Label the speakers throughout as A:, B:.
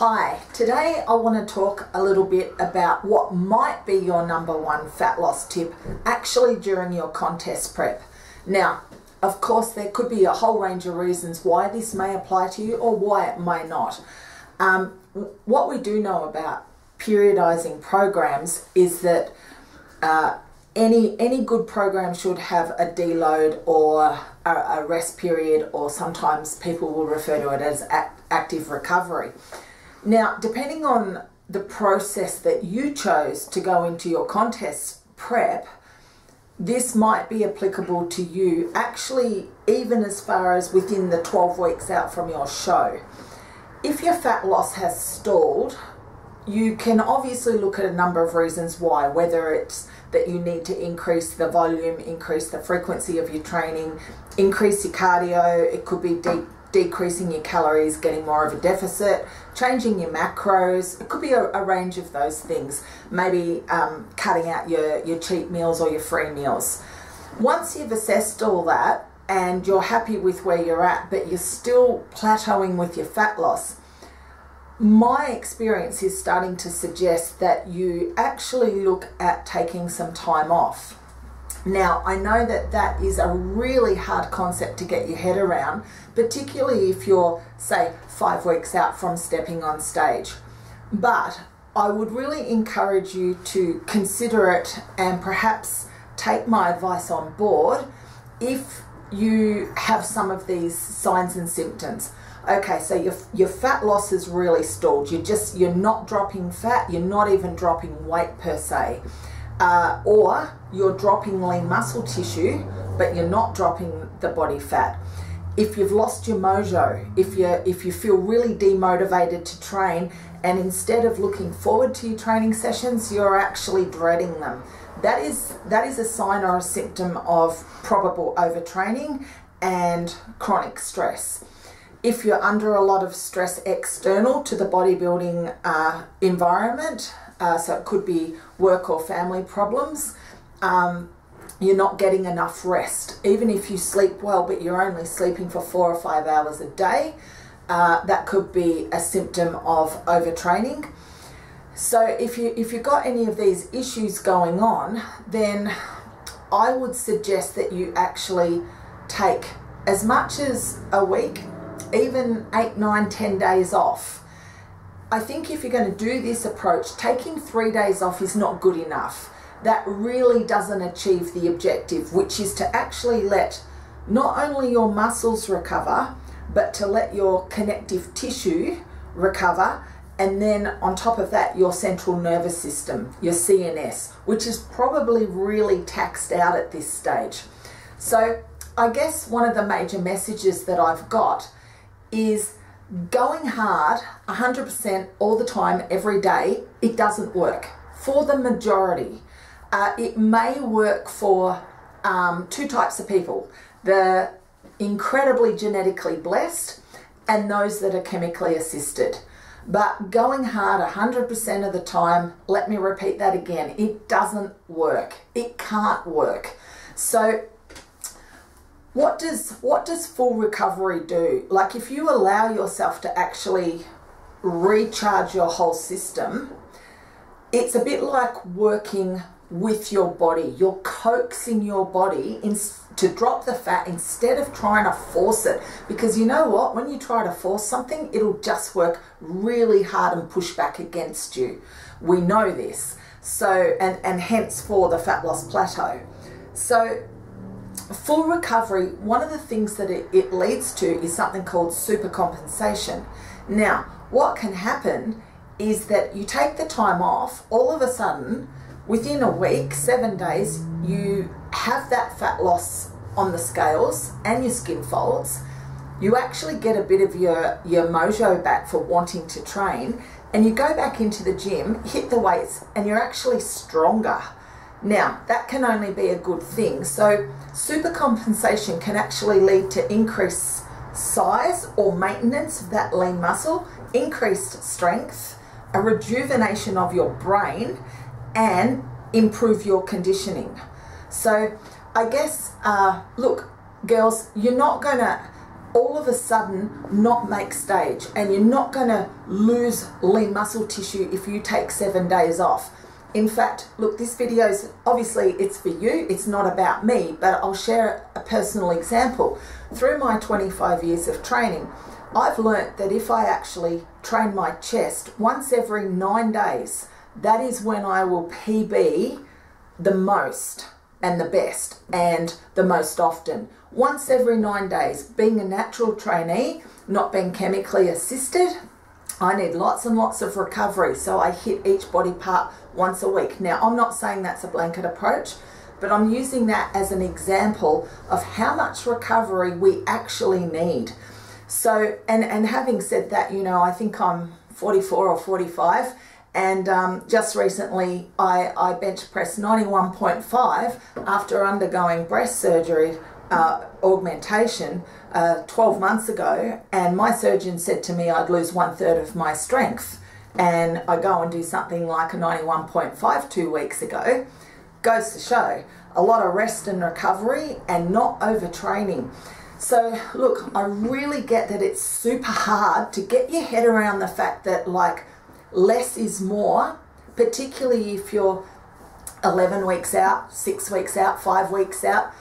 A: Hi, today I want to talk a little bit about what might be your number one fat loss tip actually during your contest prep. Now, of course, there could be a whole range of reasons why this may apply to you or why it may not. What we do know about periodizing programs is that any good program should have a deload or a rest period, or sometimes people will refer to it as active recovery. Now, depending on the process that you chose to go into your contest prep, this might be applicable to you actually even as far as within the 12 weeks out from your show. If your fat loss has stalled, you can obviously look at a number of reasons why, whether it's that you need to increase the volume, increase the frequency of your training, increase your cardio. It could be decreasing your calories, getting more of a deficit, changing your macros. It could be a range of those things. Maybe cutting out your cheat meals or your free meals. Once you've assessed all that and you're happy with where you're at, but you're still plateauing with your fat loss, my experience is starting to suggest that you actually look at taking some time off. Now, I know that that is a really hard concept to get your head around, particularly if you're, say, 5 weeks out from stepping on stage. But I would really encourage you to consider it and perhaps take my advice on board if you have some of these signs and symptoms. Okay, so your fat loss is really stalled. You're not dropping fat, you're not even dropping weight per se. Or you're dropping lean muscle tissue, but you're not dropping the body fat. If you've lost your mojo, if you feel really demotivated to train, and instead of looking forward to your training sessions, you're actually dreading them, that is a sign or a symptom of probable overtraining and chronic stress. If you're under a lot of stress external to the bodybuilding environment, so it could be work or family problems, you're not getting enough rest. Even if you sleep well, but you're only sleeping for 4 or 5 hours a day, that could be a symptom of overtraining. So if you've got any of these issues going on, then I would suggest that you actually take as much as a week, even 8, 9, 10 days off. I think if you're going to do this approach, taking 3 days off is not good enough. That really doesn't achieve the objective, which is to actually let not only your muscles recover, but to let your connective tissue recover, and then on top of that, your central nervous system, your CNS, which is probably really taxed out at this stage. So I guess one of the major messages that I've got is going hard 100% all the time, every day, it doesn't work for the majority. It may work for 2 types of people: the incredibly genetically blessed and those that are chemically assisted. But going hard 100% of the time, let me repeat that again, it doesn't work. It can't work. So what does full recovery do? Like, if you allow yourself to actually recharge your whole system, it's a bit like working with your body. You're coaxing your body to drop the fat instead of trying to force it. Because you know what? When you try to force something, it'll just work really hard and push back against you. We know this. So, and hence for the fat loss plateau. So full recovery, one of the things that it leads to is something called supercompensation. Now, what can happen is that you take the time off, all of a sudden, within a week, 7 days, you have that fat loss on the scales and your skin folds. You actually get a bit of your mojo back for wanting to train, and you go back into the gym, hit the weights, and you're actually stronger. Now, that can only be a good thing. So supercompensation can actually lead to increased size or maintenance of that lean muscle, increased strength, a rejuvenation of your brain, and improve your conditioning. So I guess, look, girls, you're not going to all of a sudden not make stage, and you're not going to lose lean muscle tissue if you take 7 days off. In fact, look, this video is obviously it's for you, it's not about me, but I'll share a personal example. Through my 25 years of training, I've learnt that if I actually train my chest once every 9 days, that is when I will PB the most and the best and the most often. Once every 9 days. Being a natural trainee, not being chemically assisted, I need lots and lots of recovery, so I hit each body part once a week. Now, I'm not saying that's a blanket approach, but I'm using that as an example of how much recovery we actually need. So, and having said that, you know, I think I'm 44 or 45, and just recently I bench pressed 91.5 after undergoing breast surgery augmentation 12 months ago, and my surgeon said to me I'd lose 1/3 of my strength, and I go and do something like a 91.5 2 weeks ago. Goes to show a lot of rest and recovery and not overtraining. So look, I really get that it's super hard to get your head around the fact that like less is more, particularly if you're 11 weeks out, 6 weeks out, 5 weeks out.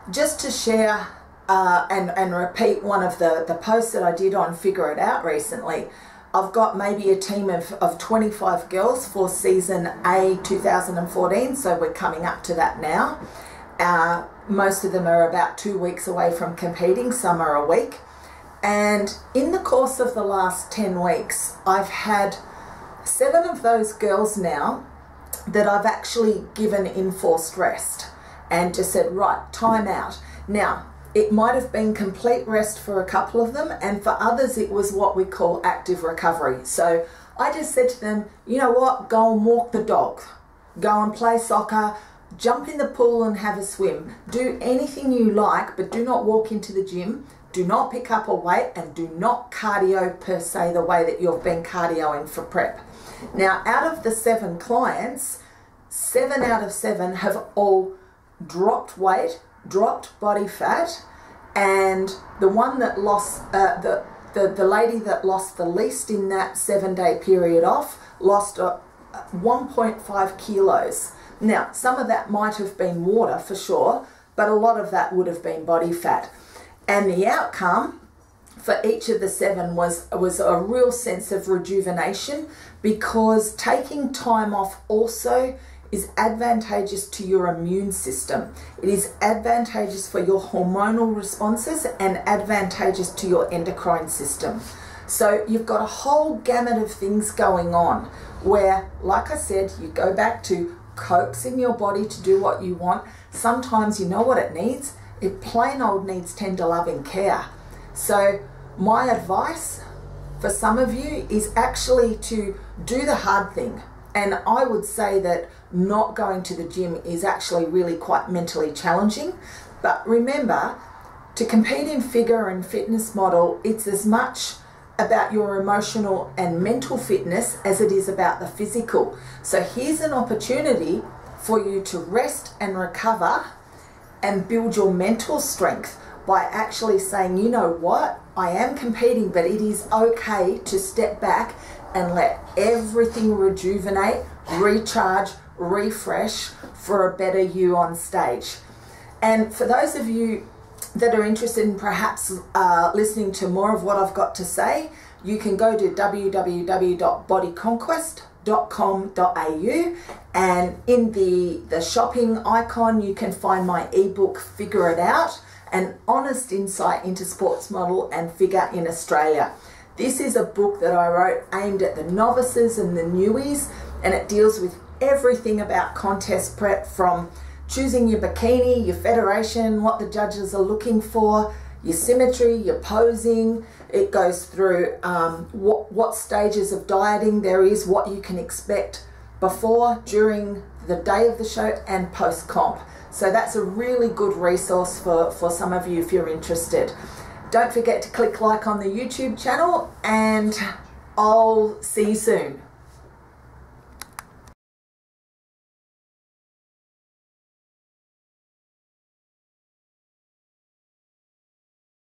A: Just to share and repeat one of the posts that I did on Figure It Out recently, I've got maybe a team of 25 girls for season A 2014, so we're coming up to that now. Most of them are about 2 weeks away from competing, some are a week. And in the course of the last 10 weeks, I've had 7 of those girls now that I've actually given enforced rest and just said, right, time out. Now, it might have been complete rest for a couple of them, and for others it was what we call active recovery. So I just said to them, you know what, go and walk the dog, go and play soccer, jump in the pool and have a swim. Do anything you like, but do not walk into the gym, do not pick up a weight, and do not cardio per se the way that you've been cardioing for prep. Now, out of the 7 clients, 7 out of 7 have all dropped weight, dropped body fat, and the one that lost, the lady that lost the least in that 7-day period off lost 1.5 kilos. Now, some of that might have been water for sure, but a lot of that would have been body fat. And the outcome for each of the 7 was a real sense of rejuvenation, because taking time off also is advantageous to your immune system. It is advantageous for your hormonal responses and advantageous to your endocrine system. So you've got a whole gamut of things going on where, like I said, you go back to coaxing your body to do what you want. Sometimes you know what it needs. It plain old needs tender loving care. So my advice for some of you is actually to do the hard thing. And I would say that not going to the gym is actually really quite mentally challenging. But remember, to compete in figure and fitness model, it's as much about your emotional and mental fitness as it is about the physical. So here's an opportunity for you to rest and recover and build your mental strength by actually saying, you know what, I am competing, but it is okay to step back and let everything rejuvenate, recharge, refresh for a better you on stage. And for those of you that are interested in perhaps listening to more of what I've got to say, you can go to www.bodyconquest.com.au, and in the shopping icon you can find my ebook Figure It Out, an honest insight into sports model and figure in Australia. This is a book that I wrote aimed at the novices and the newies, and it deals with everything about contest prep, from choosing your bikini, your federation, what the judges are looking for, your symmetry, your posing. It goes through what stages of dieting there is, what you can expect before, during the day of the show, and post-comp. So that's a really good resource for some of you if you're interested. Don't forget to click like on the YouTube channel, and I'll see you soon.